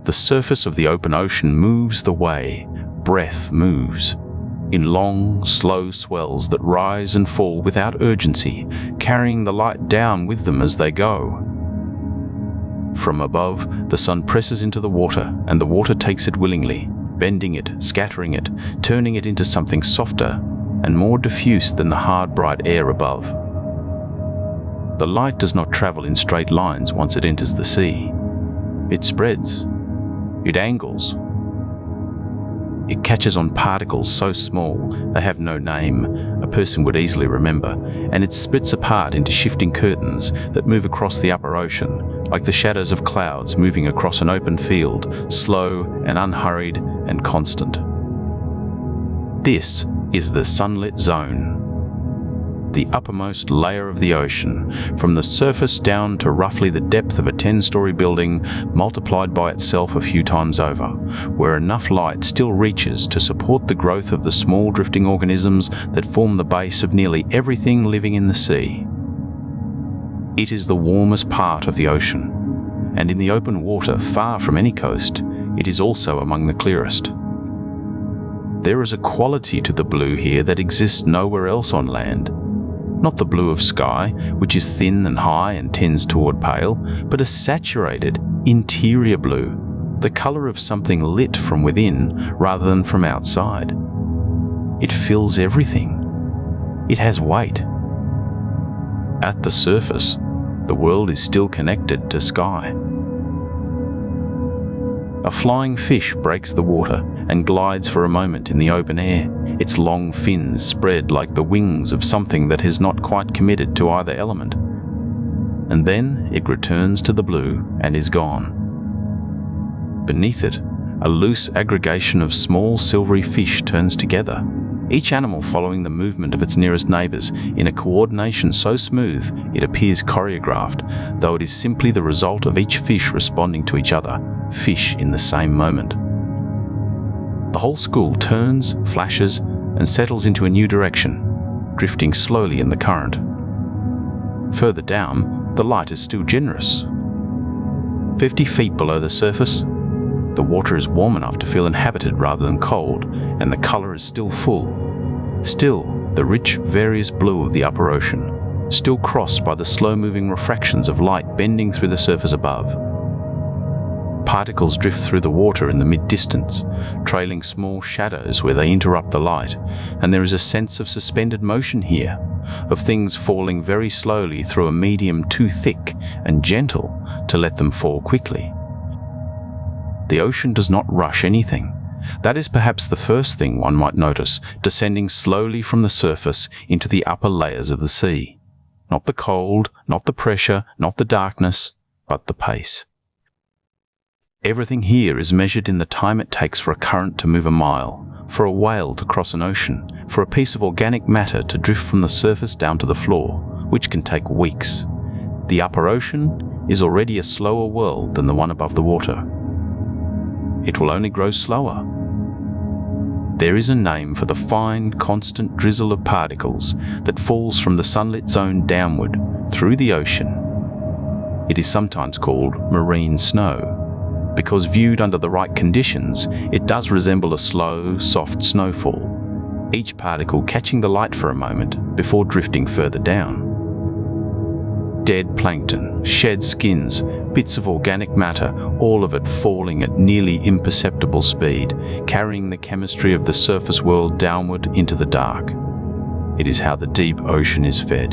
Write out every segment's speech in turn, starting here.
The surface of the open ocean moves the way breath moves, in long, slow swells that rise and fall without urgency, carrying the light down with them as they go. From above, the sun presses into the water, and the water takes it willingly, bending it, scattering it, turning it into something softer and more diffuse than the hard, bright air above. The light does not travel in straight lines once it enters the sea. It spreads. It angles. It catches on particles so small they have no name a person would easily remember, and it splits apart into shifting curtains that move across the upper ocean, like the shadows of clouds moving across an open field, slow and unhurried and constant. This is the sunlit zone, the uppermost layer of the ocean, from the surface down to roughly the depth of a 10-story building multiplied by itself a few times over, where enough light still reaches to support the growth of the small drifting organisms that form the base of nearly everything living in the sea. It is the warmest part of the ocean, and in the open water far from any coast, it is also among the clearest. There is a quality to the blue here that exists nowhere else on land. Not the blue of sky, which is thin and high and tends toward pale, but a saturated, interior blue, the color of something lit from within rather than from outside. It fills everything. It has weight. At the surface, the world is still connected to sky. A flying fish breaks the water and glides for a moment in the open air, its long fins spread like the wings of something that has not quite committed to either element. And then it returns to the blue and is gone. Beneath it, a loose aggregation of small silvery fish turns together, each animal following the movement of its nearest neighbors in a coordination so smooth it appears choreographed, though it is simply the result of each fish responding to each other, fish in the same moment. The whole school turns, flashes, and settles into a new direction, drifting slowly in the current. Further down, the light is still generous. 50 feet below the surface, the water is warm enough to feel inhabited rather than cold, and the color is still full. Still, the rich, various blue of the upper ocean, still crossed by the slow-moving refractions of light bending through the surface above. Particles drift through the water in the mid-distance, trailing small shadows where they interrupt the light, and there is a sense of suspended motion here, of things falling very slowly through a medium too thick and gentle to let them fall quickly. The ocean does not rush anything. That is perhaps the first thing one might notice, descending slowly from the surface into the upper layers of the sea. Not the cold, not the pressure, not the darkness, but the pace. Everything here is measured in the time it takes for a current to move a mile, for a whale to cross an ocean, for a piece of organic matter to drift from the surface down to the floor, which can take weeks. The upper ocean is already a slower world than the one above the water. It will only grow slower. There is a name for the fine, constant drizzle of particles that falls from the sunlit zone downward through the ocean. It is sometimes called marine snow, because viewed under the right conditions, it does resemble a slow, soft snowfall, each particle catching the light for a moment before drifting further down. Dead plankton, shed skins, bits of organic matter, all of it falling at nearly imperceptible speed, carrying the chemistry of the surface world downward into the dark. It is how the deep ocean is fed.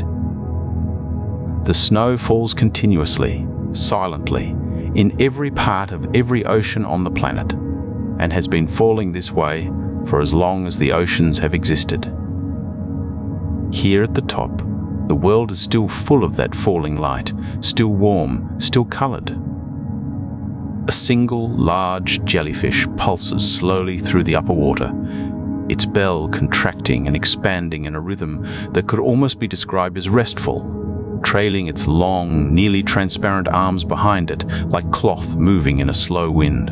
The snow falls continuously, silently, in every part of every ocean on the planet, and has been falling this way for as long as the oceans have existed. Here at the top, the world is still full of that falling light, still warm, still colored. A single large jellyfish pulses slowly through the upper water, its bell contracting and expanding in a rhythm that could almost be described as restful, trailing its long, nearly transparent arms behind it like cloth moving in a slow wind.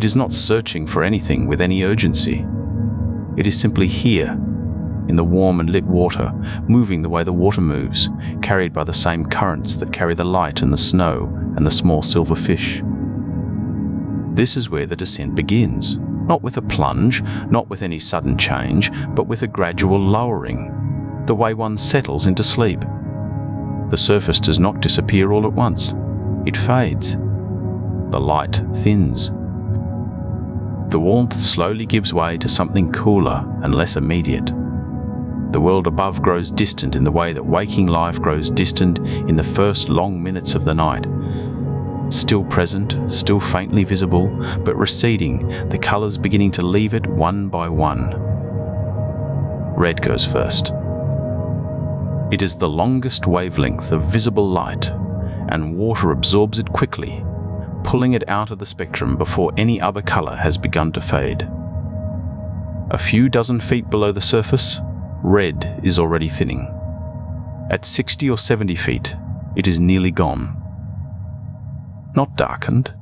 is not searching for anything with any urgency. It is simply here, in the warm and lit water, moving the way the water moves, carried by the same currents that carry the light and the snow and the small silver fish. This is where the descent begins, not with a plunge, not with any sudden change, but with a gradual lowering, the way one settles into sleep. The surface does not disappear all at once. It fades. The light thins. The warmth slowly gives way to something cooler and less immediate. The world above grows distant in the way that waking life grows distant in the first long minutes of the night. Still present, still faintly visible, but receding, the colours beginning to leave it one by one. Red goes first. It is the longest wavelength of visible light, and water absorbs it quickly, pulling it out of the spectrum before any other colour has begun to fade. A few dozen feet below the surface, red is already thinning. At 60 or 70 feet, it is nearly gone. Not darkened,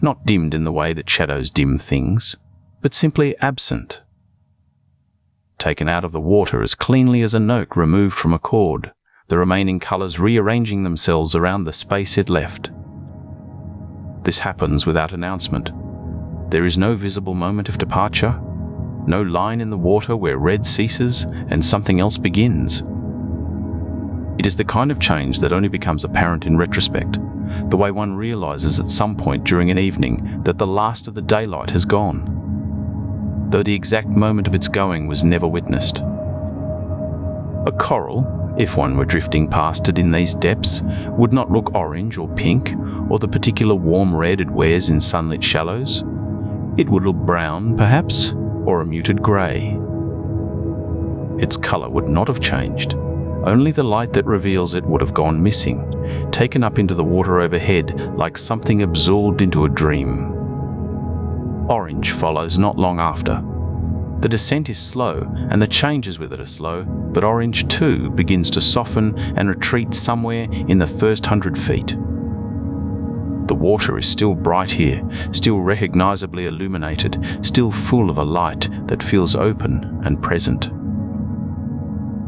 not dimmed in the way that shadows dim things, but simply absent. Taken out of the water as cleanly as a note removed from a chord, the remaining colours rearranging themselves around the space it left. This happens without announcement. There is no visible moment of departure, no line in the water where red ceases and something else begins. It is the kind of change that only becomes apparent in retrospect, the way one realizes at some point during an evening that the last of the daylight has gone, though the exact moment of its going was never witnessed. A coral, if one were drifting past it in these depths, would not look orange or pink, or the particular warm red it wears in sunlit shallows. It would look brown, perhaps, or a muted grey. Its colour would not have changed. Only the light that reveals it would have gone missing, taken up into the water overhead like something absorbed into a dream. Orange follows not long after. The descent is slow, and the changes with it are slow, but orange too begins to soften and retreat somewhere in the first 100 feet. The water is still bright here, still recognizably illuminated, still full of a light that feels open and present.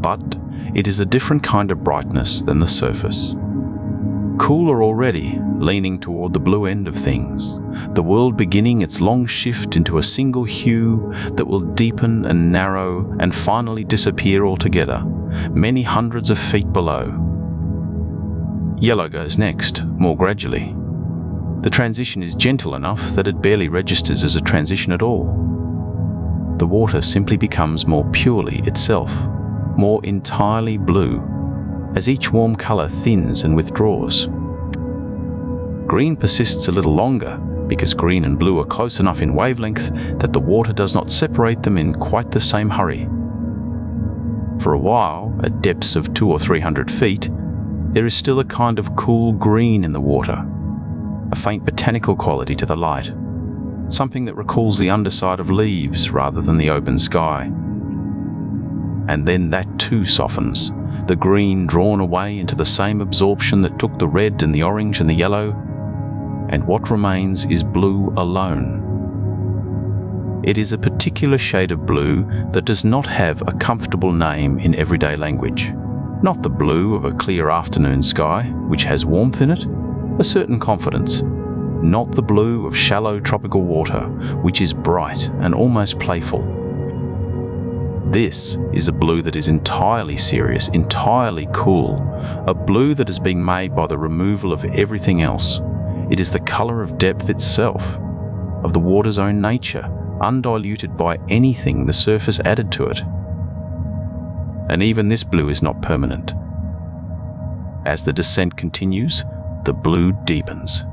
But it is a different kind of brightness than the surface. Cooler already, leaning toward the blue end of things, the world beginning its long shift into a single hue that will deepen and narrow and finally disappear altogether, many hundreds of feet below. Yellow goes next, more gradually. The transition is gentle enough that it barely registers as a transition at all. The water simply becomes more purely itself, more entirely blue, as each warm colour thins and withdraws. Green persists a little longer because green and blue are close enough in wavelength that the water does not separate them in quite the same hurry. For a while, at depths of 200 or 300 feet, there is still a kind of cool green in the water, a faint botanical quality to the light, something that recalls the underside of leaves rather than the open sky. And then that too softens, the green drawn away into the same absorption that took the red and the orange and the yellow, and what remains is blue alone. It is a particular shade of blue that does not have a comfortable name in everyday language. Not the blue of a clear afternoon sky, which has warmth in it, a certain confidence. Not the blue of shallow tropical water, which is bright and almost playful. This is a blue that is entirely serious, entirely cool, a blue that is being made by the removal of everything else. It is the colour of depth itself, of the water's own nature, undiluted by anything the surface added to it. And even this blue is not permanent. As the descent continues, the blue deepens.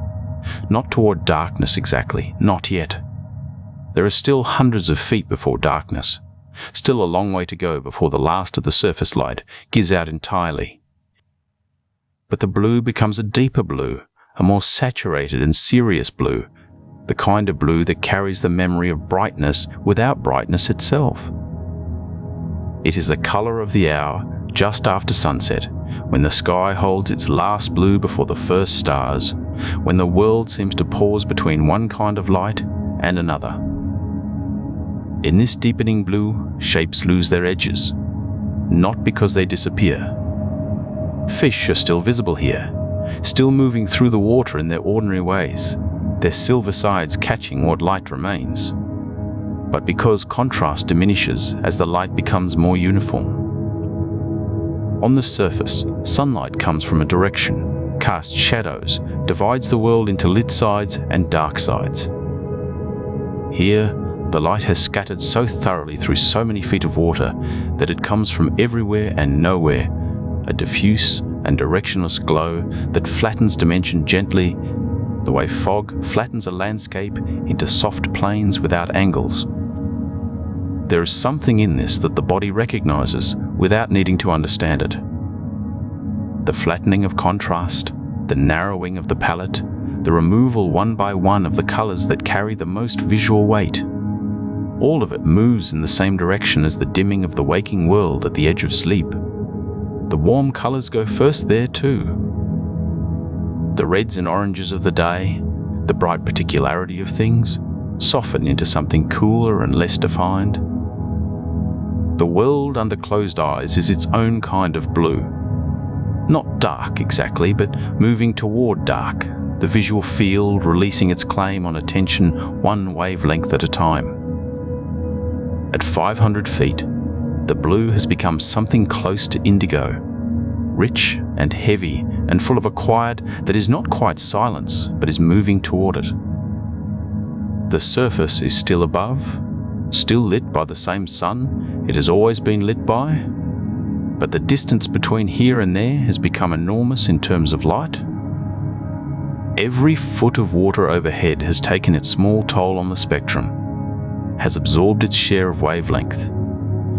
Not toward darkness exactly, not yet. There are still hundreds of feet before darkness, still a long way to go before the last of the surface light gives out entirely. But the blue becomes a deeper blue, a more saturated and serious blue, the kind of blue that carries the memory of brightness without brightness itself. It is the colour of the hour just after sunset, when the sky holds its last blue before the first stars, when the world seems to pause between one kind of light and another. In this deepening blue, shapes lose their edges, not because they disappear. Fish are still visible here, still moving through the water in their ordinary ways, their silver sides catching what light remains. But because contrast diminishes as the light becomes more uniform. On the surface, sunlight comes from a direction, casts shadows, divides the world into lit sides and dark sides. Here, the light has scattered so thoroughly through so many feet of water that it comes from everywhere and nowhere, a diffuse and directionless glow that flattens dimension gently, the way fog flattens a landscape into soft planes without angles. There is something in this that the body recognizes without needing to understand it. The flattening of contrast, the narrowing of the palette, the removal one by one of the colors that carry the most visual weight. All of it moves in the same direction as the dimming of the waking world at the edge of sleep. The warm colors go first there too. The reds and oranges of the day, the bright particularity of things, soften into something cooler and less defined. The world under closed eyes is its own kind of blue. Not dark exactly, but moving toward dark, the visual field releasing its claim on attention one wavelength at a time. At 500 feet, the blue has become something close to indigo, rich and heavy and full of a quiet that is not quite silence, but is moving toward it. The surface is still above, still lit by the same sun it has always been lit by, but the distance between here and there has become enormous in terms of light. Every foot of water overhead has taken its small toll on the spectrum, has absorbed its share of wavelength,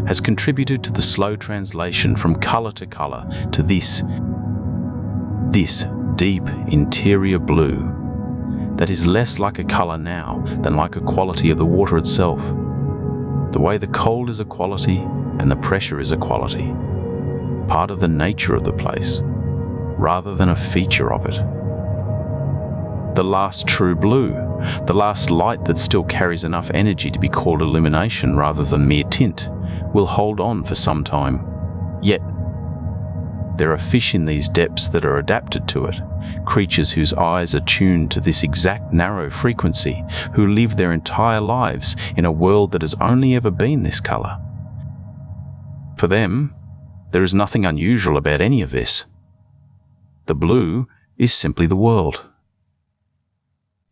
has contributed to the slow translation from color to color to this deep interior blue that is less like a color now than like a quality of the water itself. The way the cold is a quality and the pressure is a quality, part of the nature of the place, rather than a feature of it. The last true blue, the last light that still carries enough energy to be called illumination rather than mere tint, will hold on for some time. Yet, there are fish in these depths that are adapted to it, creatures whose eyes are tuned to this exact narrow frequency, who live their entire lives in a world that has only ever been this color. For them, there is nothing unusual about any of this. The blue is simply the world.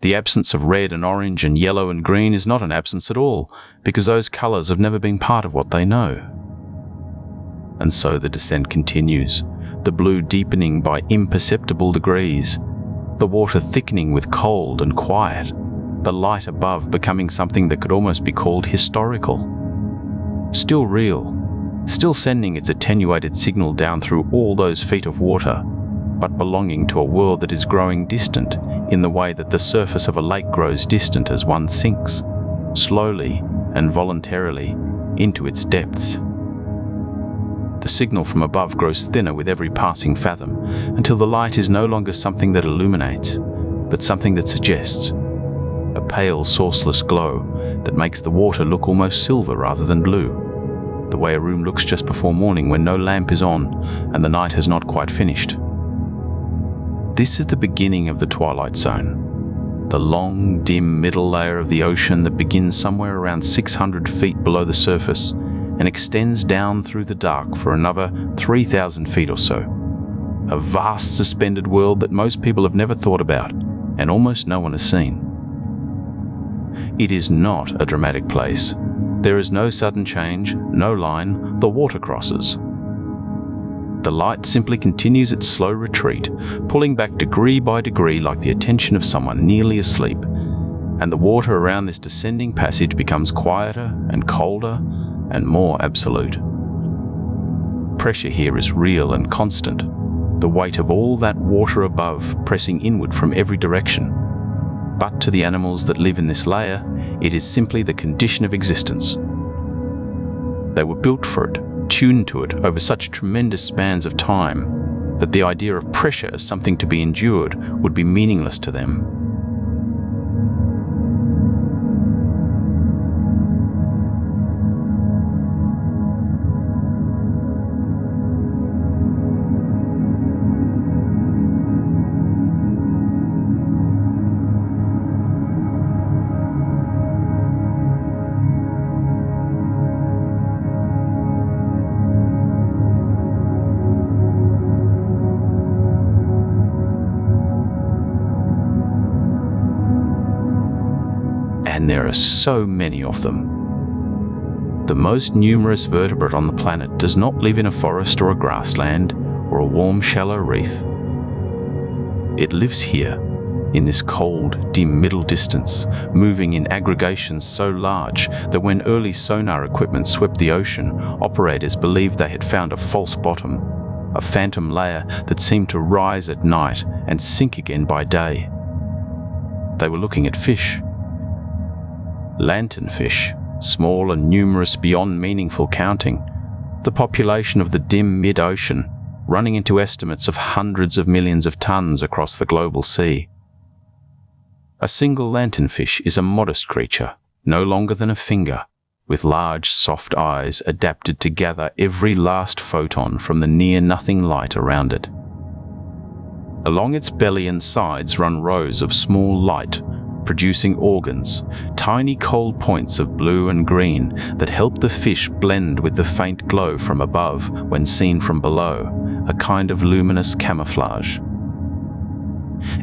The absence of red and orange and yellow and green is not an absence at all, because those colors have never been part of what they know. And so the descent continues, the blue deepening by imperceptible degrees, the water thickening with cold and quiet, the light above becoming something that could almost be called historical. Still real, still sending its attenuated signal down through all those feet of water, but belonging to a world that is growing distant in the way that the surface of a lake grows distant as one sinks, slowly and voluntarily, into its depths. The signal from above grows thinner with every passing fathom, until the light is no longer something that illuminates, but something that suggests, a pale, sourceless glow that makes the water look almost silver rather than blue, the way a room looks just before morning when no lamp is on and the night has not quite finished. This is the beginning of the Twilight Zone, the long, dim middle layer of the ocean that begins somewhere around 600 feet below the surface and extends down through the dark for another 3,000 feet or so. A vast suspended world that most people have never thought about and almost no one has seen. It is not a dramatic place. There is no sudden change, no line, the water crosses. The light simply continues its slow retreat, pulling back degree by degree like the attention of someone nearly asleep, and the water around this descending passage becomes quieter and colder and more absolute. Pressure here is real and constant, the weight of all that water above pressing inward from every direction. But to the animals that live in this layer, it is simply the condition of existence. They were built for it, tuned to it over such tremendous spans of time, that the idea of pressure as something to be endured would be meaningless to them. reason there are so many of them. The most numerous vertebrate on the planet does not live in a forest or a grassland or a warm, shallow reef. It lives here, in this cold, dim middle distance, moving in aggregations so large that when early sonar equipment swept the ocean, operators believed they had found a false bottom, a phantom layer that seemed to rise at night and sink again by day. They were looking at fish. Lanternfish, small and numerous beyond meaningful counting, the population of the dim mid-ocean, running into estimates of hundreds of millions of tons across the global sea. A single lanternfish is a modest creature, no longer than a finger, with large, soft eyes adapted to gather every last photon from the near-nothing light around it. Along its belly and sides run rows of small light, producing organs, tiny cold points of blue and green that help the fish blend with the faint glow from above when seen from below, a kind of luminous camouflage.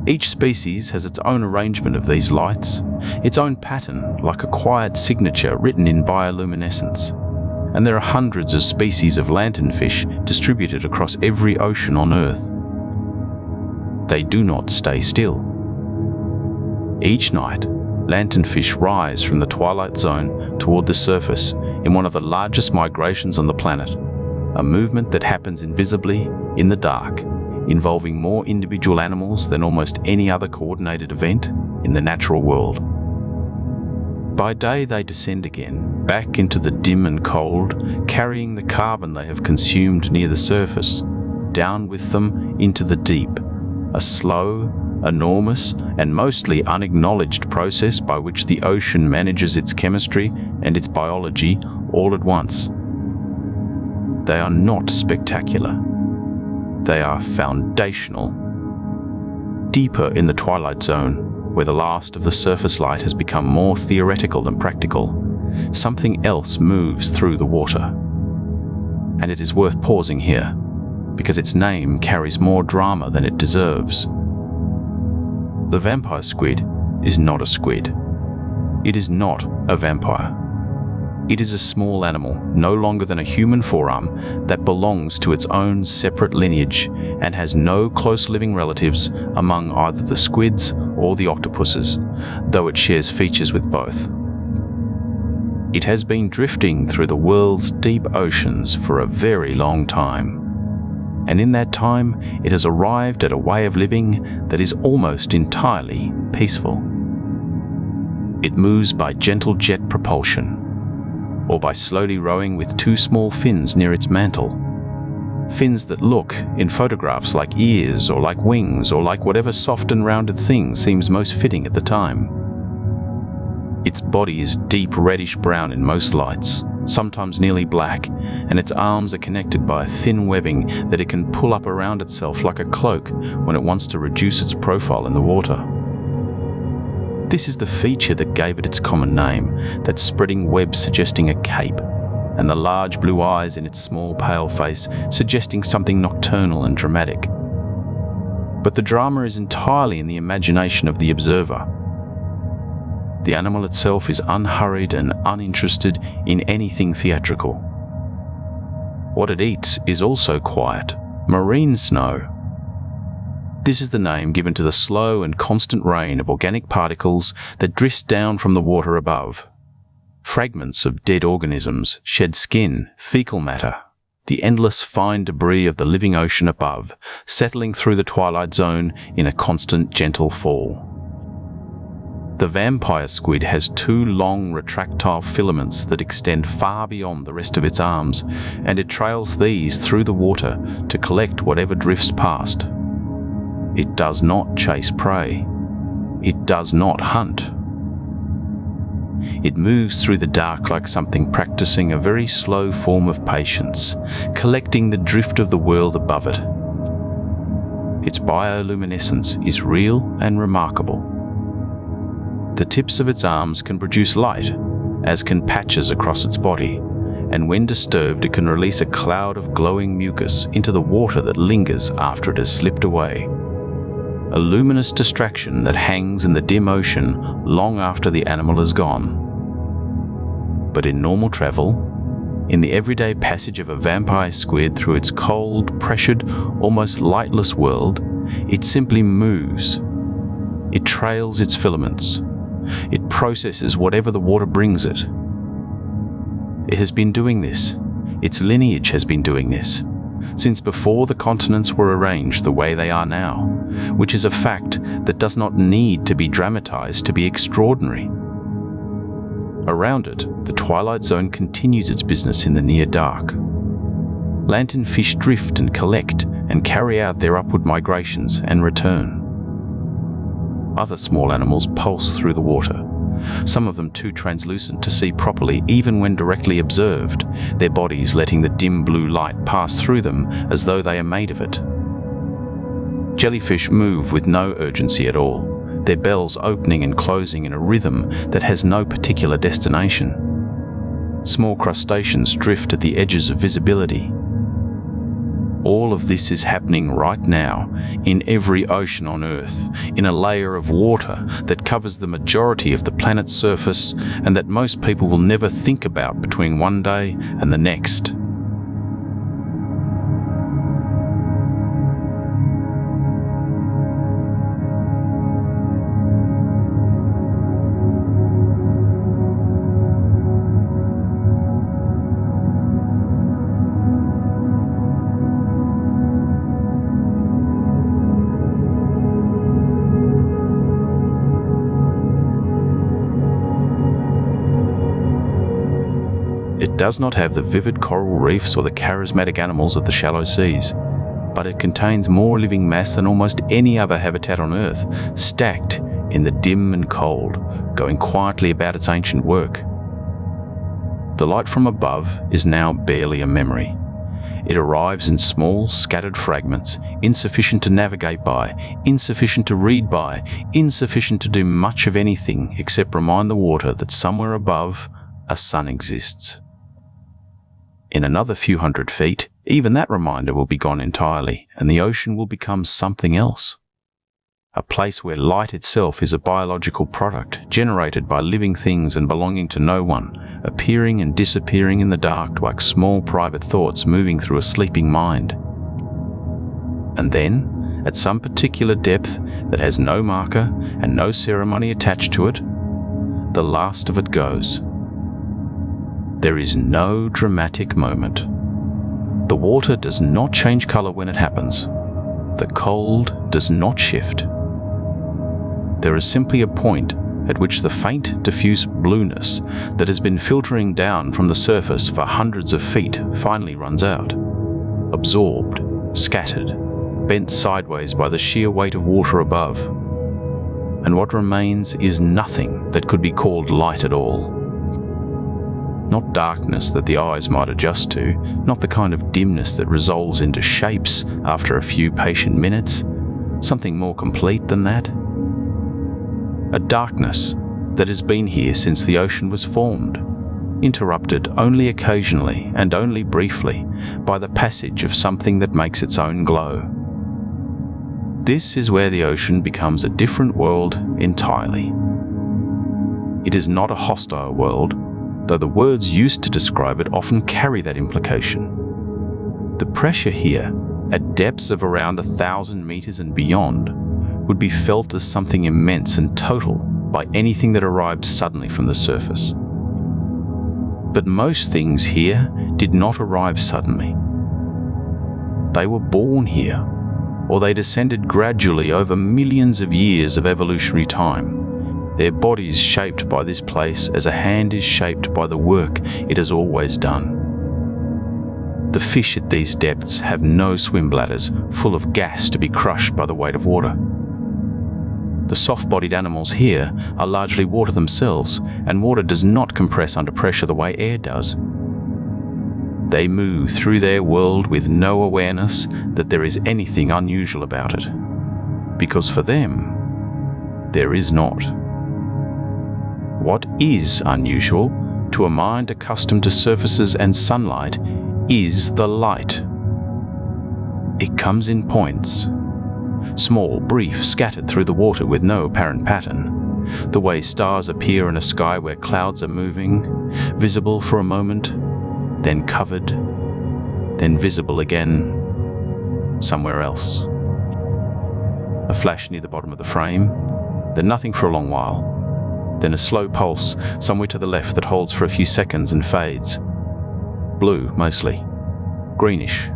Each species has its own arrangement of these lights, its own pattern, like a quiet signature written in bioluminescence. And there are hundreds of species of lanternfish distributed across every ocean on Earth. They do not stay still. Each night, lanternfish rise from the twilight zone toward the surface in one of the largest migrations on the planet, a movement that happens invisibly, in the dark, involving more individual animals than almost any other coordinated event in the natural world. By day they descend again, back into the dim and cold, carrying the carbon they have consumed near the surface, down with them into the deep, a slow, enormous, and mostly unacknowledged process by which the ocean manages its chemistry and its biology all at once. They are not spectacular. They are foundational. Deeper in the twilight zone, where the last of the surface light has become more theoretical than practical, something else moves through the water. And it is worth pausing here, because its name carries more drama than it deserves. The vampire squid is not a squid. It is not a vampire. It is a small animal, no longer than a human forearm, that belongs to its own separate lineage and has no close living relatives among either the squids or the octopuses, though it shares features with both. It has been drifting through the world's deep oceans for a very long time. And in that time, it has arrived at a way of living that is almost entirely peaceful. It moves by gentle jet propulsion, or by slowly rowing with two small fins near its mantle. Fins that look, in photographs, like ears or like wings or like whatever soft and rounded thing seems most fitting at the time. Its body is deep reddish-brown in most lights, sometimes nearly black, and its arms are connected by a thin webbing that it can pull up around itself like a cloak when it wants to reduce its profile in the water. This is the feature that gave it its common name, that spreading web suggesting a cape, and the large blue eyes in its small pale face suggesting something nocturnal and dramatic. But the drama is entirely in the imagination of the observer. The animal itself is unhurried and uninterested in anything theatrical. What it eats is also quiet, marine snow. This is the name given to the slow and constant rain of organic particles that drifts down from the water above. Fragments of dead organisms, shed skin, fecal matter, the endless fine debris of the living ocean above, settling through the twilight zone in a constant gentle fall. The vampire squid has two long retractile filaments that extend far beyond the rest of its arms, and it trails these through the water to collect whatever drifts past. It does not chase prey. It does not hunt. It moves through the dark like something practicing a very slow form of patience, collecting the drift of the world above it. Its bioluminescence is real and remarkable. The tips of its arms can produce light, as can patches across its body, and when disturbed it can release a cloud of glowing mucus into the water that lingers after it has slipped away. a luminous distraction that hangs in the dim ocean long after the animal is gone. But in normal travel, in the everyday passage of a vampire squid through its cold, pressured, almost lightless world, it simply moves. It trails its filaments. It processes whatever the water brings it. It has been doing this. Its lineage has been doing this since before the continents were arranged the way they are now, which is a fact that does not need to be dramatized to be extraordinary. Around it, the Twilight Zone continues its business in the near dark. Lanternfish drift and collect and carry out their upward migrations and return. Other small animals pulse through the water, some of them too translucent to see properly even when directly observed, their bodies letting the dim blue light pass through them as though they are made of it. Jellyfish move with no urgency at all, their bells opening and closing in a rhythm that has no particular destination. Small crustaceans drift at the edges of visibility. All of this is happening right now in every ocean on Earth, in a layer of water that covers the majority of the planet's surface and that most people will never think about between one day and the next. It does not have the vivid coral reefs or the charismatic animals of the shallow seas, but it contains more living mass than almost any other habitat on Earth, stacked in the dim and cold, going quietly about its ancient work. The light from above is now barely a memory. It arrives in small, scattered fragments, insufficient to navigate by, insufficient to read by, insufficient to do much of anything except remind the water that somewhere above a sun exists. In another few hundred feet, even that reminder will be gone entirely, and the ocean will become something else. A place where light itself is a biological product, generated by living things and belonging to no one, appearing and disappearing in the dark like small private thoughts moving through a sleeping mind. And then, at some particular depth that has no marker and no ceremony attached to it, the last of it goes. There is no dramatic moment. The water does not change color when it happens. The cold does not shift. There is simply a point at which the faint, diffuse blueness that has been filtering down from the surface for hundreds of feet finally runs out, absorbed, scattered, bent sideways by the sheer weight of water above. And what remains is nothing that could be called light at all. Not darkness that the eyes might adjust to, not the kind of dimness that resolves into shapes after a few patient minutes, something more complete than that. A darkness that has been here since the ocean was formed, interrupted only occasionally and only briefly by the passage of something that makes its own glow. This is where the ocean becomes a different world entirely. It is not a hostile world, though the words used to describe it often carry that implication. The pressure here, at depths of around 1,000 meters and beyond, would be felt as something immense and total by anything that arrived suddenly from the surface. But most things here did not arrive suddenly. They were born here, or they descended gradually over millions of years of evolutionary time, their bodies shaped by this place as a hand is shaped by the work it has always done. The fish at these depths have no swim bladders full of gas to be crushed by the weight of water. The soft-bodied animals here are largely water themselves, and water does not compress under pressure the way air does. They move through their world with no awareness that there is anything unusual about it, because for them, there is not. What is unusual to a mind accustomed to surfaces and sunlight is the light. It comes in points, small, brief, scattered through the water with no apparent pattern. The way stars appear in a sky where clouds are moving, visible for a moment, then covered, then visible again, somewhere else. A flash near the bottom of the frame, then nothing for a long while, then a slow pulse somewhere to the left that holds for a few seconds and fades. Blue, mostly. Greenish.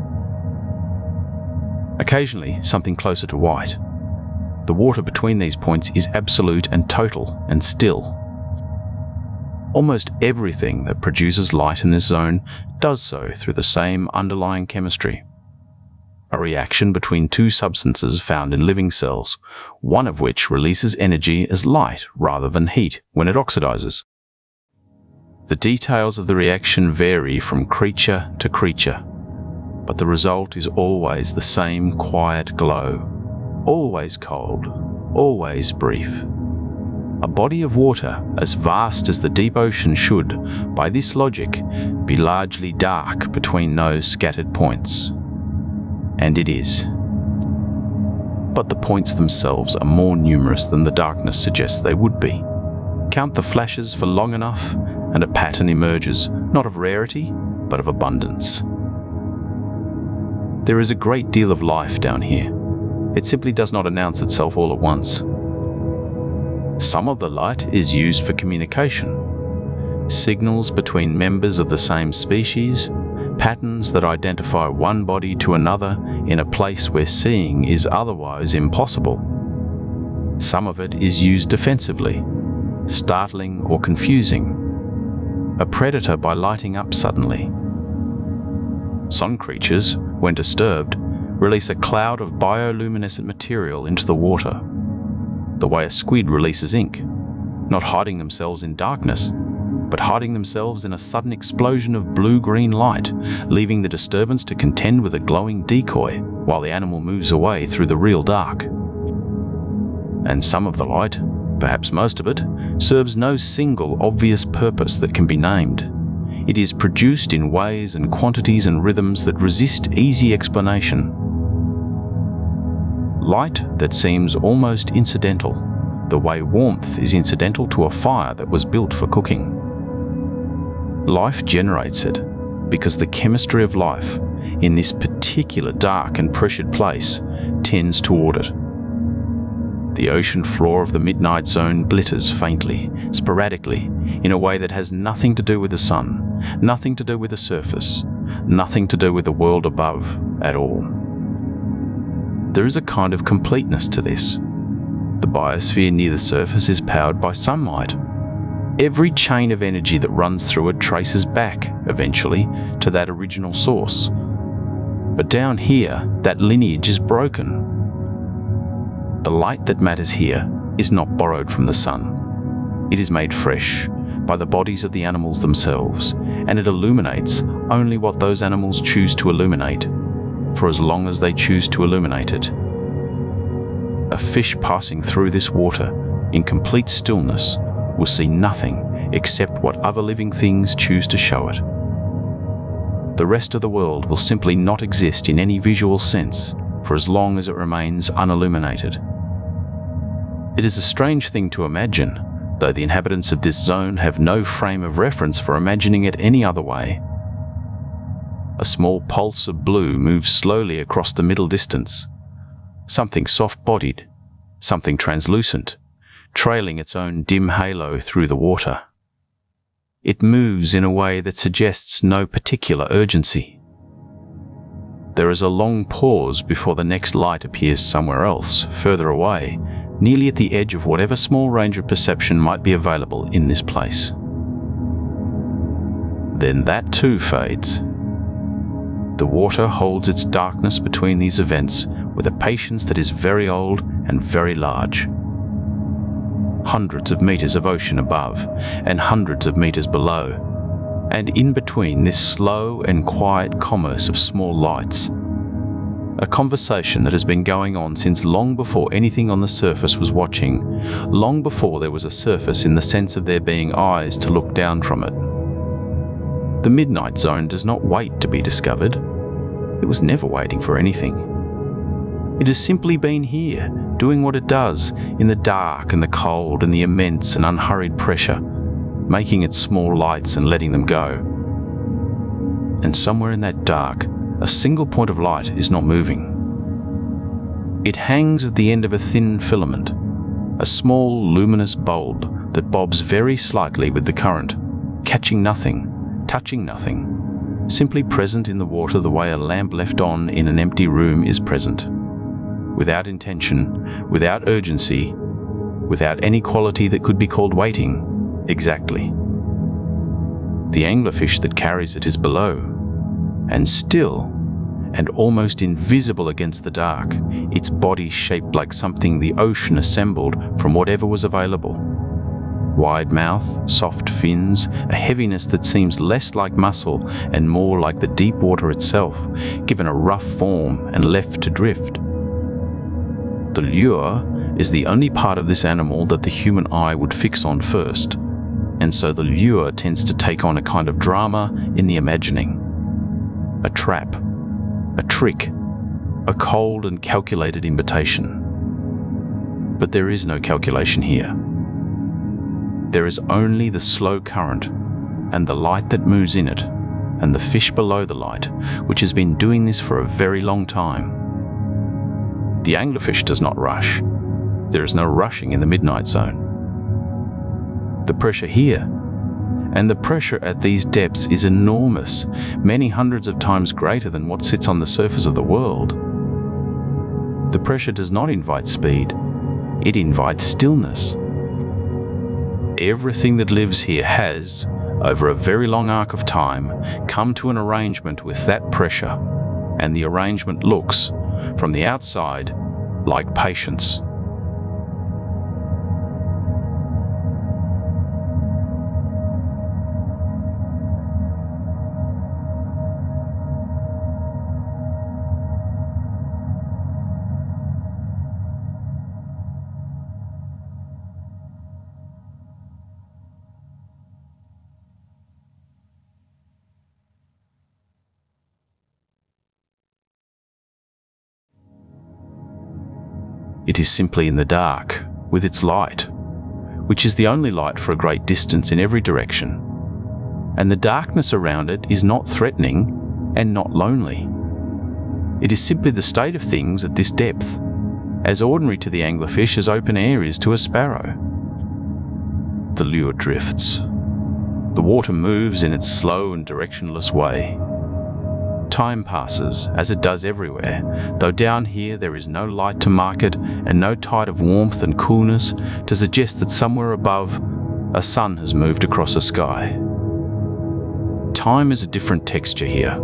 Occasionally, something closer to white. The water between these points is absolute and total and still. Almost everything that produces light in this zone does so through the same underlying chemistry. A reaction between two substances found in living cells, one of which releases energy as light rather than heat when it oxidizes. The details of the reaction vary from creature to creature, but the result is always the same quiet glow, always cold, always brief. A body of water as vast as the deep ocean should, by this logic, be largely dark between those scattered points. And it is. But the points themselves are more numerous than the darkness suggests they would be. Count the flashes for long enough, and a pattern emerges, not of rarity, but of abundance. There is a great deal of life down here. It simply does not announce itself all at once. Some of the light is used for communication. Signals between members of the same species, patterns that identify one body to another in a place where seeing is otherwise impossible. Some of it is used defensively, startling or confusing. A predator by lighting up suddenly. Some creatures, when disturbed, release a cloud of bioluminescent material into the water, the way a squid releases ink, not hiding themselves in darkness, but hiding themselves in a sudden explosion of blue-green light, leaving the disturbance to contend with a glowing decoy while the animal moves away through the real dark. And some of the light, perhaps most of it, serves no single obvious purpose that can be named. It is produced in ways and quantities and rhythms that resist easy explanation. Light that seems almost incidental, the way warmth is incidental to a fire that was built for cooking. Life generates it because the chemistry of life in this particular dark and pressured place tends toward it. The ocean floor of the midnight zone glitters faintly, sporadically, in a way that has nothing to do with the sun, nothing to do with the surface, nothing to do with the world above at all. There is a kind of completeness to this. The biosphere near the surface is powered by sunlight. Every chain of energy that runs through it traces back, eventually, to that original source. But down here, that lineage is broken. The light that matters here is not borrowed from the sun. It is made fresh by the bodies of the animals themselves, and it illuminates only what those animals choose to illuminate, for as long as they choose to illuminate it. A fish passing through this water, in complete stillness, will see nothing except what other living things choose to show it. The rest of the world will simply not exist in any visual sense for as long as it remains unilluminated. It is a strange thing to imagine, though the inhabitants of this zone have no frame of reference for imagining it any other way. A small pulse of blue moves slowly across the middle distance. Something soft-bodied, something translucent, trailing its own dim halo through the water. It moves in a way that suggests no particular urgency. There is a long pause before the next light appears somewhere else, further away, nearly at the edge of whatever small range of perception might be available in this place. Then that too fades. The water holds its darkness between these events with a patience that is very old and very large. Hundreds of meters of ocean above and hundreds of meters below, and in between this slow and quiet commerce of small lights. A conversation that has been going on since long before anything on the surface was watching, long before there was a surface in the sense of there being eyes to look down from it. The midnight zone does not wait to be discovered. It was never waiting for anything. It has simply been here, doing what it does, in the dark and the cold and the immense and unhurried pressure, making its small lights and letting them go. And somewhere in that dark, a single point of light is not moving. It hangs at the end of a thin filament, a small luminous bulb that bobs very slightly with the current, catching nothing, touching nothing, simply present in the water the way a lamp left on in an empty room is present. Without intention, without urgency, without any quality that could be called waiting, exactly. The anglerfish that carries it is below, and still, and almost invisible against the dark, its body shaped like something the ocean assembled from whatever was available. Wide mouth, soft fins, a heaviness that seems less like muscle and more like the deep water itself, given a rough form and left to drift. The lure is the only part of this animal that the human eye would fix on first, and so the lure tends to take on a kind of drama in the imagining. A trap, a trick, a cold and calculated invitation. But there is no calculation here. There is only the slow current and the light that moves in it, and the fish below the light, which has been doing this for a very long time. The anglerfish does not rush. There is no rushing in the midnight zone. The pressure here and the pressure at these depths is enormous, many hundreds of times greater than what sits on the surface of the world. The pressure does not invite speed, it invites stillness. Everything that lives here has, over a very long arc of time, come to an arrangement with that pressure, and the arrangement looks, from the outside, like patience. It is simply in the dark, with its light, which is the only light for a great distance in every direction. And the darkness around it is not threatening and not lonely. It is simply the state of things at this depth, as ordinary to the anglerfish as open air is to a sparrow. The lure drifts. The water moves in its slow and directionless way. Time passes, as it does everywhere, though down here there is no light to mark it and no tide of warmth and coolness to suggest that somewhere above, a sun has moved across a sky. Time is a different texture here.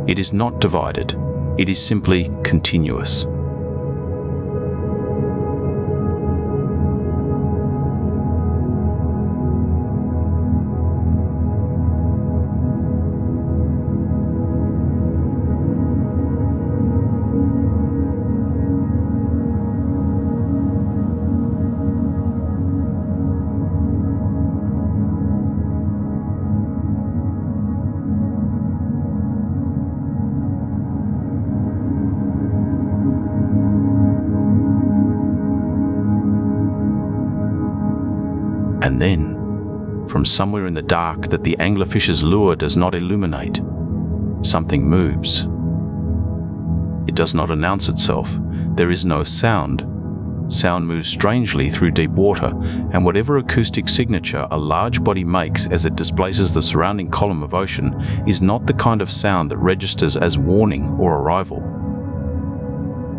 It is not divided. It is simply continuous. And then, from somewhere in the dark that the anglerfish's lure does not illuminate, something moves. It does not announce itself. There is no sound. Sound moves strangely through deep water, and whatever acoustic signature a large body makes as it displaces the surrounding column of ocean is not the kind of sound that registers as warning or arrival.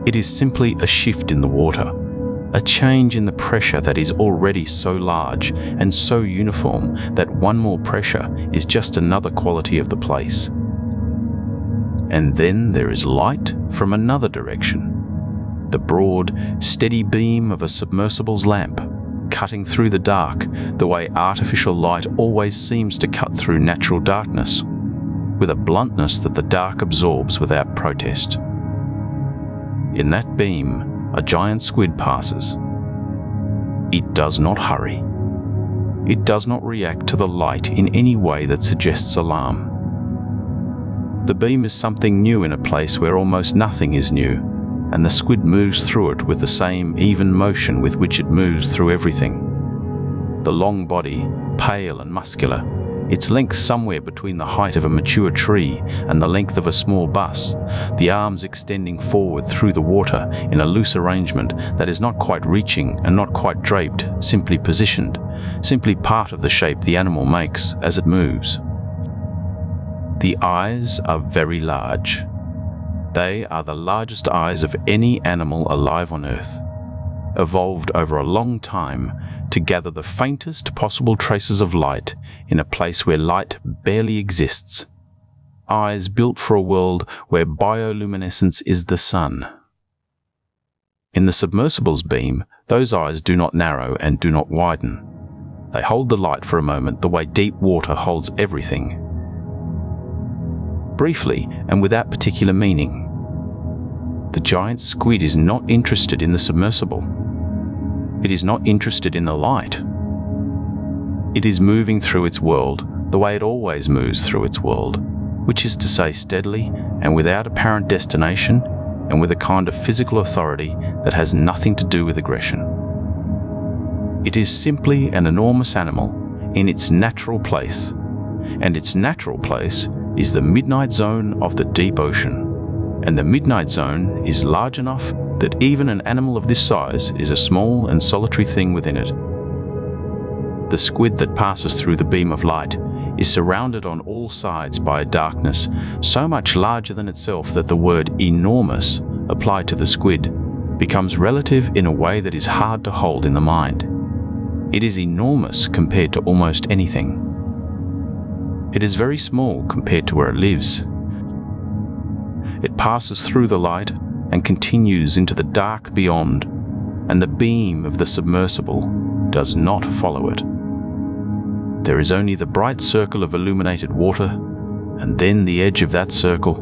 It is simply a shift in the water, a change in the pressure that is already so large and so uniform that one more pressure is just another quality of the place. And then there is light from another direction, the broad, steady beam of a submersible's lamp, cutting through the dark the way artificial light always seems to cut through natural darkness, with a bluntness that the dark absorbs without protest. In that beam, a giant squid passes. It does not hurry. It does not react to the light in any way that suggests alarm. The beam is something new in a place where almost nothing is new, and the squid moves through it with the same even motion with which it moves through everything. The long body, pale and muscular, its length somewhere between the height of a mature tree and the length of a small bus, the arms extending forward through the water in a loose arrangement that is not quite reaching and not quite draped, simply positioned, simply part of the shape the animal makes as it moves. The eyes are very large. They are the largest eyes of any animal alive on Earth, evolved over a long time to gather the faintest possible traces of light in a place where light barely exists. Eyes built for a world where bioluminescence is the sun. In the submersible's beam, those eyes do not narrow and do not widen. They hold the light for a moment the way deep water holds everything. Briefly, and without particular meaning, the giant squid is not interested in the submersible. It is not interested in the light. It is moving through its world the way it always moves through its world, which is to say steadily and without apparent destination and with a kind of physical authority that has nothing to do with aggression. It is simply an enormous animal in its natural place, and its natural place is the midnight zone of the deep ocean. And the midnight zone is large enough that even an animal of this size is a small and solitary thing within it. The squid that passes through the beam of light is surrounded on all sides by a darkness so much larger than itself that the word enormous applied to the squid becomes relative in a way that is hard to hold in the mind. It is enormous compared to almost anything. It is very small compared to where it lives. It passes through the light and continues into the dark beyond, and the beam of the submersible does not follow it. There is only the bright circle of illuminated water, and then the edge of that circle,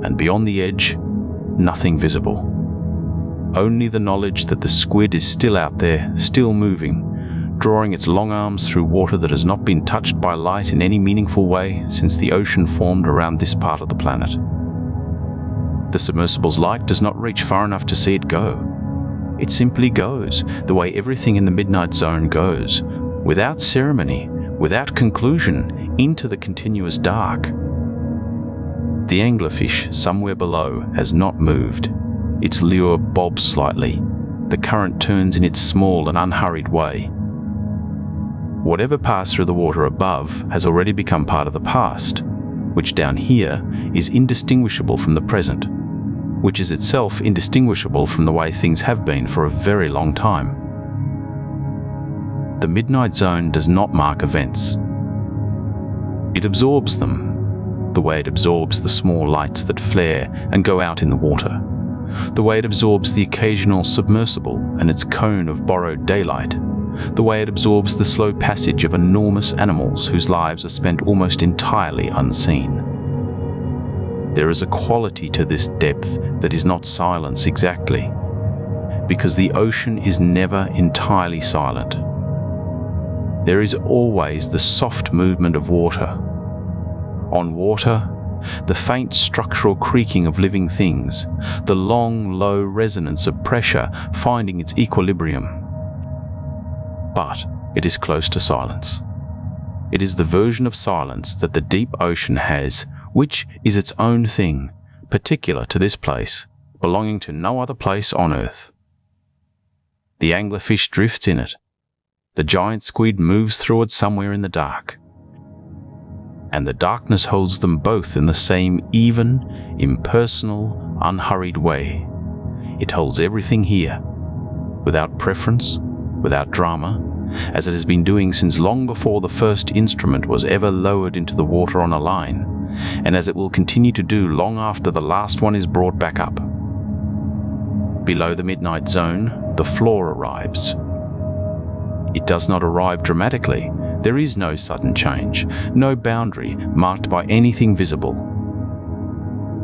and beyond the edge, nothing visible. Only the knowledge that the squid is still out there, still moving, drawing its long arms through water that has not been touched by light in any meaningful way since the ocean formed around this part of the planet. The submersible's light does not reach far enough to see it go. It simply goes the way everything in the midnight zone goes, without ceremony, without conclusion, into the continuous dark. The anglerfish somewhere below has not moved. Its lure bobs slightly. The current turns in its small and unhurried way. Whatever passed through the water above has already become part of the past, which down here is indistinguishable from the present, which is itself indistinguishable from the way things have been for a very long time. The midnight zone does not mark events. It absorbs them, the way it absorbs the small lights that flare and go out in the water, the way it absorbs the occasional submersible and its cone of borrowed daylight, the way it absorbs the slow passage of enormous animals whose lives are spent almost entirely unseen. There is a quality to this depth that is not silence exactly, because the ocean is never entirely silent. There is always the soft movement of water. On water, the faint structural creaking of living things, the long, low resonance of pressure finding its equilibrium. But it is close to silence. It is the version of silence that the deep ocean has, which is its own thing, particular to this place, belonging to no other place on Earth. The anglerfish drifts in it. The giant squid moves through it somewhere in the dark. And the darkness holds them both in the same even, impersonal, unhurried way. It holds everything here, without preference, without drama, as it has been doing since long before the first instrument was ever lowered into the water on a line, and as it will continue to do long after the last one is brought back up. Below the midnight zone, the floor arrives. It does not arrive dramatically. There is no sudden change, no boundary marked by anything visible.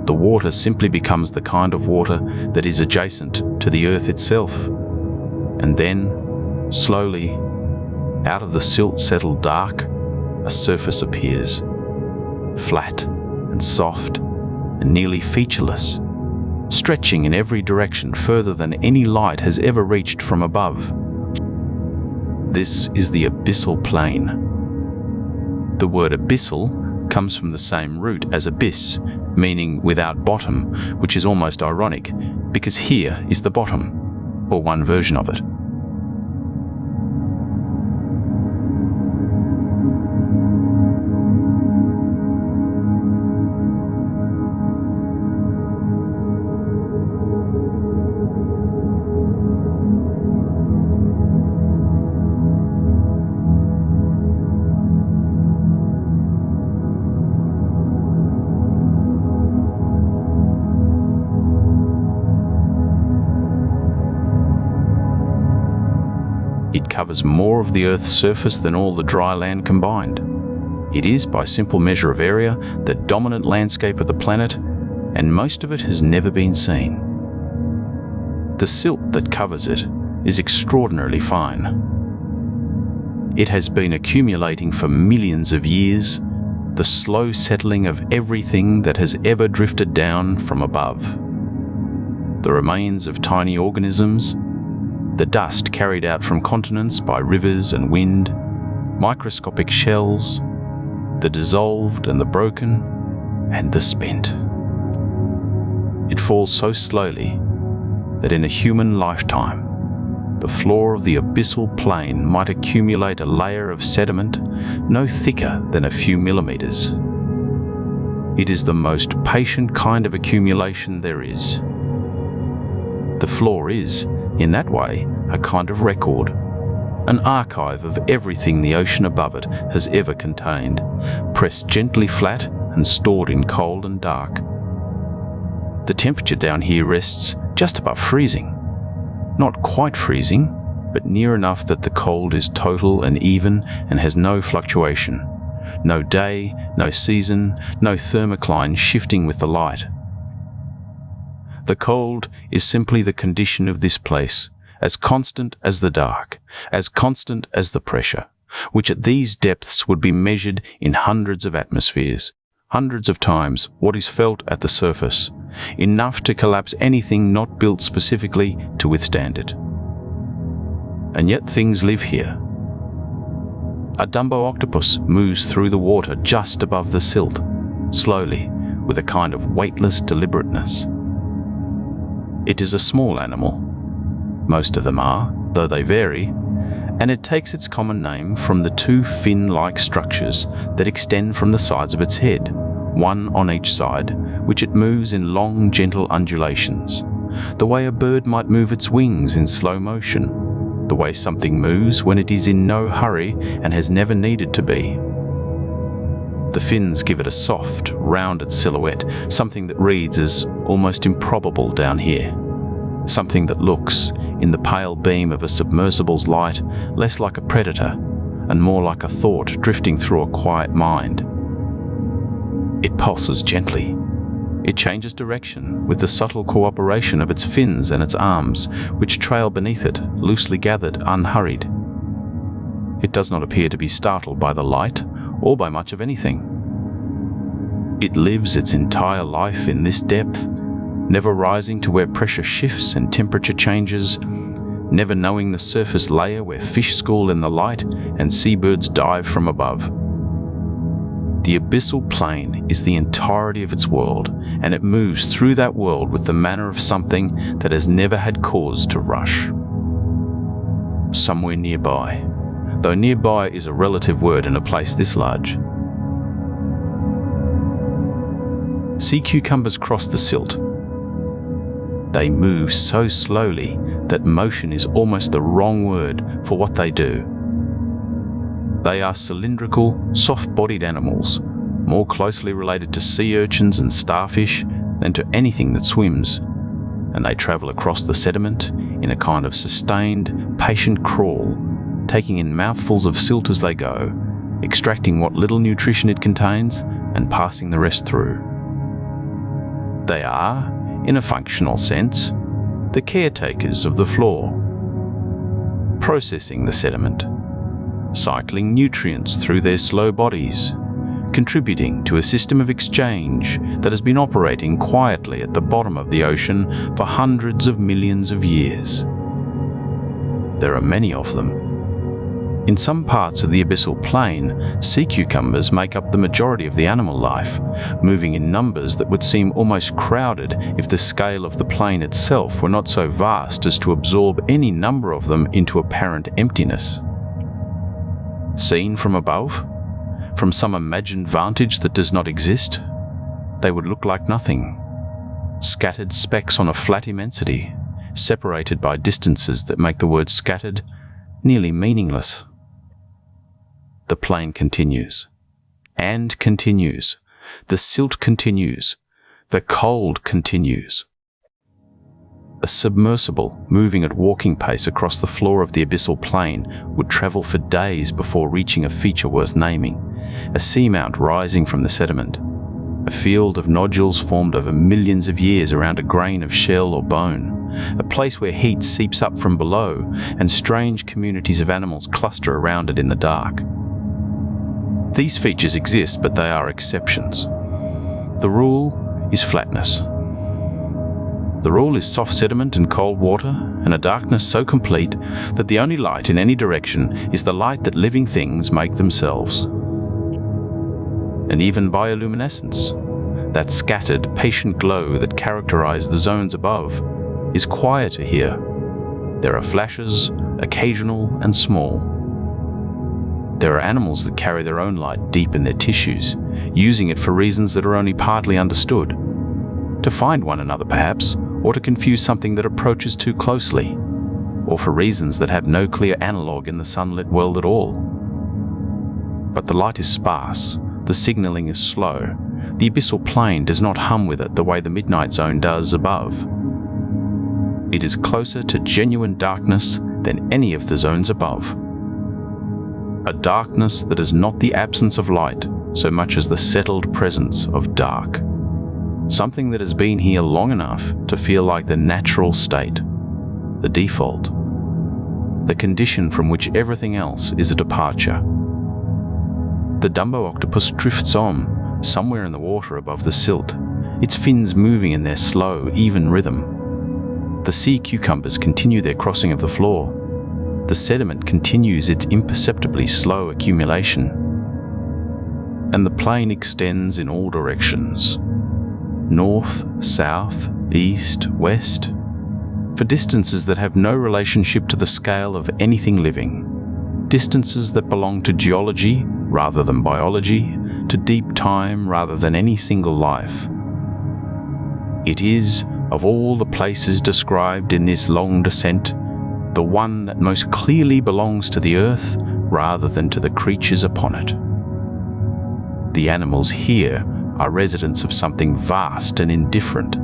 The water simply becomes the kind of water that is adjacent to the earth itself. And then, slowly, out of the silt-settled dark, a surface appears, flat and soft and nearly featureless, stretching in every direction further than any light has ever reached from above. This is the abyssal plain. The word abyssal comes from the same root as abyss, meaning without bottom, which is almost ironic, because here is the bottom, or one version of it. It covers more of the Earth's surface than all the dry land combined. It is, by simple measure of area, the dominant landscape of the planet, and most of it has never been seen. The silt that covers it is extraordinarily fine. It has been accumulating for millions of years, the slow settling of everything that has ever drifted down from above. The remains of tiny organisms, the dust carried out from continents by rivers and wind, microscopic shells, the dissolved and the broken, and the spent. It falls so slowly that in a human lifetime, the floor of the abyssal plain might accumulate a layer of sediment no thicker than a few millimeters. It is the most patient kind of accumulation there is. The floor is, in that way, a kind of record, an archive of everything the ocean above it has ever contained, pressed gently flat and stored in cold and dark. The temperature down here rests just above freezing. Not quite freezing, but near enough that the cold is total and even and has no fluctuation. No day, no season, no thermocline shifting with the light. The cold is simply the condition of this place, as constant as the dark, as constant as the pressure, which at these depths would be measured in hundreds of atmospheres, hundreds of times what is felt at the surface, enough to collapse anything not built specifically to withstand it. And yet things live here. A Dumbo octopus moves through the water just above the silt, slowly, with a kind of weightless deliberateness. It is a small animal. Most of them are, though they vary, and it takes its common name from the two fin-like structures that extend from the sides of its head, one on each side, which it moves in long, gentle undulations, the way a bird might move its wings in slow motion, the way something moves when it is in no hurry and has never needed to be. The fins give it a soft, rounded silhouette, something that reads as almost improbable down here. Something that looks, in the pale beam of a submersible's light, less like a predator and more like a thought drifting through a quiet mind. It pulses gently. It changes direction with the subtle cooperation of its fins and its arms, which trail beneath it, loosely gathered, unhurried. It does not appear to be startled by the light or by much of anything. It lives its entire life in this depth, never rising to where pressure shifts and temperature changes, never knowing the surface layer where fish school in the light and seabirds dive from above. The abyssal plain is the entirety of its world, and it moves through that world with the manner of something that has never had cause to rush. Somewhere nearby, though nearby is a relative word in a place this large. Sea cucumbers cross the silt. They move so slowly that motion is almost the wrong word for what they do. They are cylindrical, soft-bodied animals, more closely related to sea urchins and starfish than to anything that swims, and they travel across the sediment in a kind of sustained, patient crawl, taking in mouthfuls of silt as they go, extracting what little nutrition it contains and passing the rest through. They are, in a functional sense, the caretakers of the floor, processing the sediment, cycling nutrients through their slow bodies, contributing to a system of exchange that has been operating quietly at the bottom of the ocean for hundreds of millions of years. There are many of them. In some parts of the abyssal plain, sea cucumbers make up the majority of the animal life, moving in numbers that would seem almost crowded if the scale of the plain itself were not so vast as to absorb any number of them into apparent emptiness. Seen from above, from some imagined vantage that does not exist, they would look like nothing. Scattered specks on a flat immensity, separated by distances that make the word scattered nearly meaningless. The plain continues, and continues. The silt continues. The cold continues. A submersible moving at walking pace across the floor of the abyssal plain would travel for days before reaching a feature worth naming, a seamount rising from the sediment, a field of nodules formed over millions of years around a grain of shell or bone, a place where heat seeps up from below and strange communities of animals cluster around it in the dark. These features exist, but they are exceptions. The rule is flatness. The rule is soft sediment and cold water, and a darkness so complete that the only light in any direction is the light that living things make themselves. And even bioluminescence, that scattered, patient glow that characterizes the zones above, is quieter here. There are flashes, occasional and small. There are animals that carry their own light deep in their tissues, using it for reasons that are only partly understood. To find one another, perhaps, or to confuse something that approaches too closely, or for reasons that have no clear analogue in the sunlit world at all. But the light is sparse, the signaling is slow. The abyssal plain does not hum with it the way the midnight zone does above. It is closer to genuine darkness than any of the zones above. A darkness that is not the absence of light so much as the settled presence of dark. Something that has been here long enough to feel like the natural state, the default, the condition from which everything else is a departure. The Dumbo octopus drifts on, somewhere in the water above the silt, its fins moving in their slow, even rhythm. The sea cucumbers continue their crossing of the floor. The sediment continues its imperceptibly slow accumulation. And the plain extends in all directions. North, south, east, west, for distances that have no relationship to the scale of anything living. Distances that belong to geology rather than biology, to deep time rather than any single life. It is, of all the places described in this long descent, the one that most clearly belongs to the earth rather than to the creatures upon it. The animals here are residents of something vast and indifferent,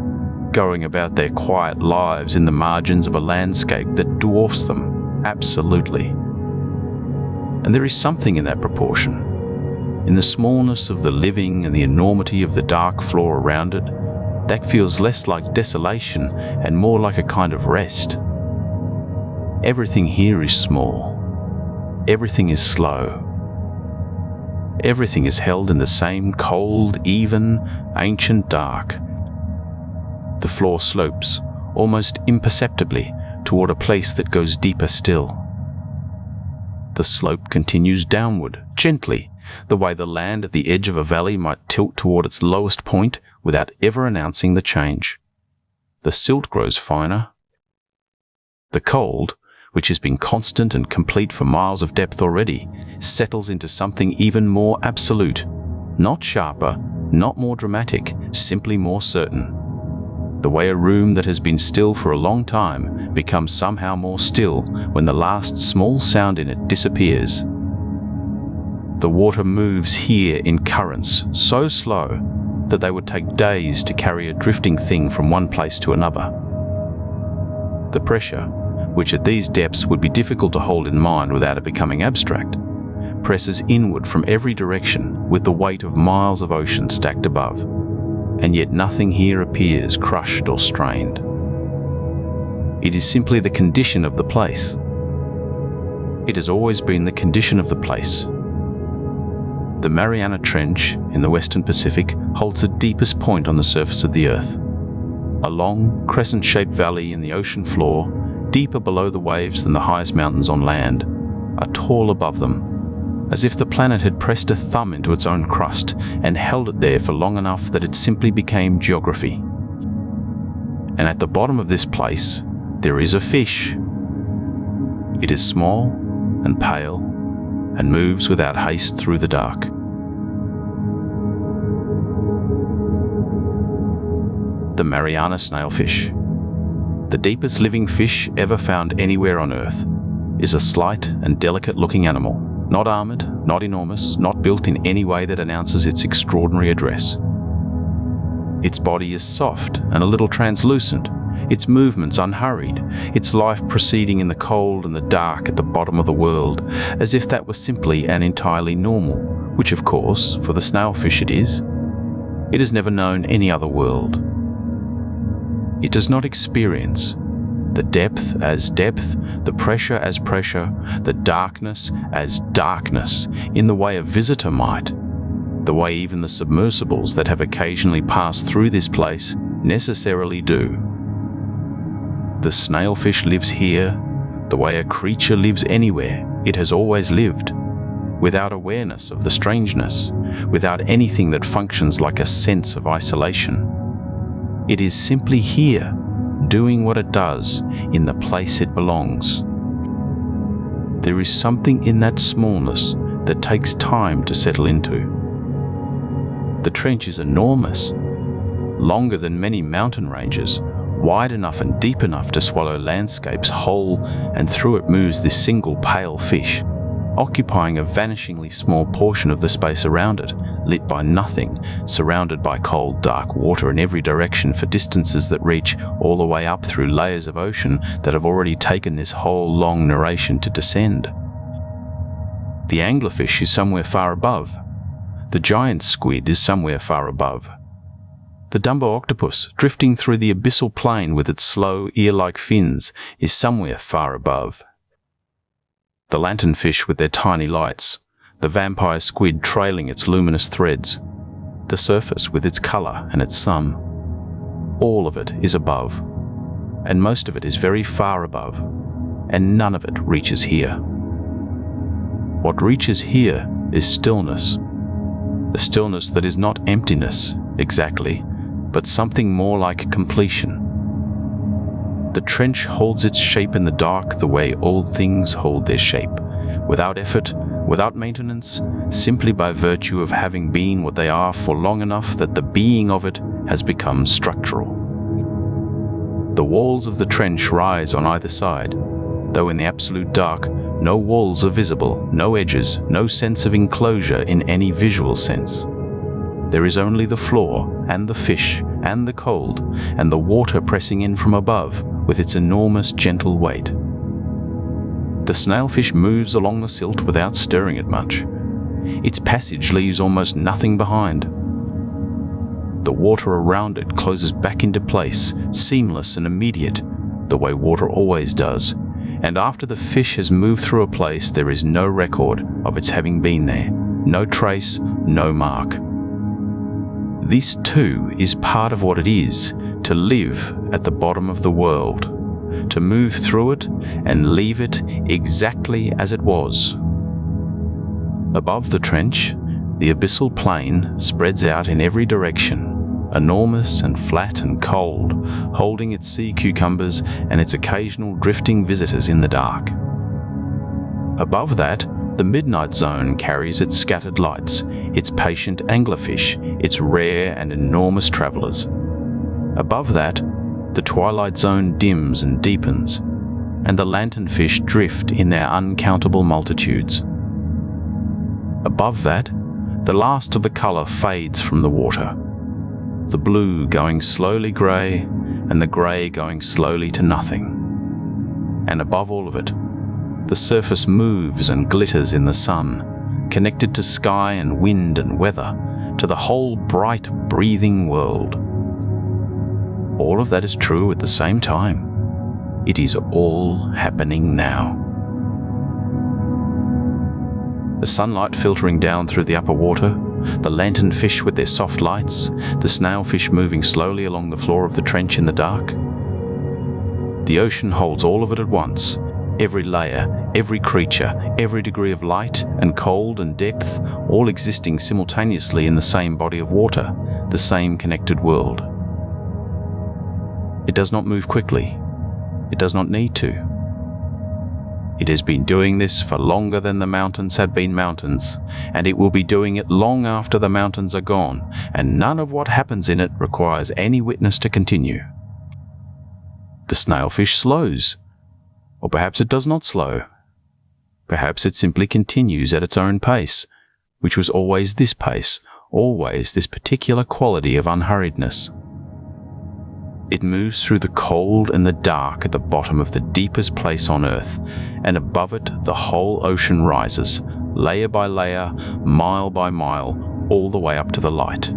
going about their quiet lives in the margins of a landscape that dwarfs them, absolutely. And there is something in that proportion, in the smallness of the living and the enormity of the dark floor around it, that feels less like desolation and more like a kind of rest. Everything here is small. Everything is slow. Everything is held in the same cold, even, ancient dark. The floor slopes, almost imperceptibly, toward a place that goes deeper still. The slope continues downward, gently, the way the land at the edge of a valley might tilt toward its lowest point without ever announcing the change. The silt grows finer. The cold, which has been constant and complete for miles of depth already, settles into something even more absolute, not sharper, not more dramatic, simply more certain. The way a room that has been still for a long time becomes somehow more still when the last small sound in it disappears. The water moves here in currents so slow that they would take days to carry a drifting thing from one place to another. The pressure, which at these depths would be difficult to hold in mind without it becoming abstract, presses inward from every direction with the weight of miles of ocean stacked above, and yet nothing here appears crushed or strained. It is simply the condition of the place. It has always been the condition of the place. The Mariana Trench in the Western Pacific holds the deepest point on the surface of the Earth. A long, crescent-shaped valley in the ocean floor, deeper below the waves than the highest mountains on land, are tall above them, as if the planet had pressed a thumb into its own crust and held it there for long enough that it simply became geography. And at the bottom of this place, there is a fish. It is small and pale and moves without haste through the dark. The Mariana snailfish, the deepest living fish ever found anywhere on Earth, is a slight and delicate-looking animal, not armored, not enormous, not built in any way that announces its extraordinary address. Its body is soft and a little translucent, its movements unhurried, its life proceeding in the cold and the dark at the bottom of the world, as if that was simply and entirely normal, which of course, for the snailfish it is. It has never known any other world. It does not experience the depth as depth, the pressure as pressure, the darkness as darkness, in the way a visitor might, the way even the submersibles that have occasionally passed through this place necessarily do. The snailfish lives here the way a creature lives anywhere it has always lived, without awareness of the strangeness, without anything that functions like a sense of isolation. It is simply here, doing what it does in the place it belongs. There is something in that smallness that takes time to settle into. The trench is enormous, longer than many mountain ranges, wide enough and deep enough to swallow landscapes whole, and through it moves this single pale fish, occupying a vanishingly small portion of the space around it, lit by nothing, surrounded by cold, dark water in every direction for distances that reach all the way up through layers of ocean that have already taken this whole long narration to descend. The anglerfish is somewhere far above. The giant squid is somewhere far above. The Dumbo octopus, drifting through the abyssal plain with its slow, ear-like fins, is somewhere far above. The lanternfish with their tiny lights, the vampire squid trailing its luminous threads, the surface with its color and its sum. All of it is above, and most of it is very far above, and none of it reaches here. What reaches here is stillness, a stillness that is not emptiness, exactly, but something more like completion. The trench holds its shape in the dark the way all things hold their shape, without effort, without maintenance, simply by virtue of having been what they are for long enough that the being of it has become structural. The walls of the trench rise on either side, though in the absolute dark, no walls are visible, no edges, no sense of enclosure in any visual sense. There is only the floor, and the fish, and the cold, and the water pressing in from above with its enormous gentle weight. The snailfish moves along the silt without stirring it much. Its passage leaves almost nothing behind. The water around it closes back into place, seamless and immediate, the way water always does, and after the fish has moved through a place, there is no record of its having been there, no trace, no mark. This too is part of what it is to live at the bottom of the world, to move through it and leave it exactly as it was. Above the trench, the abyssal plain spreads out in every direction, enormous and flat and cold, holding its sea cucumbers and its occasional drifting visitors in the dark. Above that, the midnight zone carries its scattered lights, its patient anglerfish, its rare and enormous travelers. Above that, the twilight zone dims and deepens, and the lanternfish drift in their uncountable multitudes. Above that, the last of the color fades from the water, the blue going slowly grey, and the grey going slowly to nothing. And above all of it, the surface moves and glitters in the sun, connected to sky and wind and weather, to the whole bright, breathing world. All of that is true at the same time. It is all happening now. the sunlight filtering down through the upper water, the lanternfish with their soft lights, the snailfish moving slowly along the floor of the trench in the dark. The ocean holds all of it at once, every layer, every creature, every degree of light and cold and depth, all existing simultaneously in the same body of water, the same connected world. It does not move quickly. It does not need to. It has been doing this for longer than the mountains had been mountains, and it will be doing it long after the mountains are gone, and none of what happens in it requires any witness to continue. The snailfish slows, or perhaps it does not slow. Perhaps it simply continues at its own pace, which was always this pace, always this particular quality of unhurriedness. It moves through the cold and the dark at the bottom of the deepest place on Earth, and above it the whole ocean rises, layer by layer, mile by mile, all the way up to the light.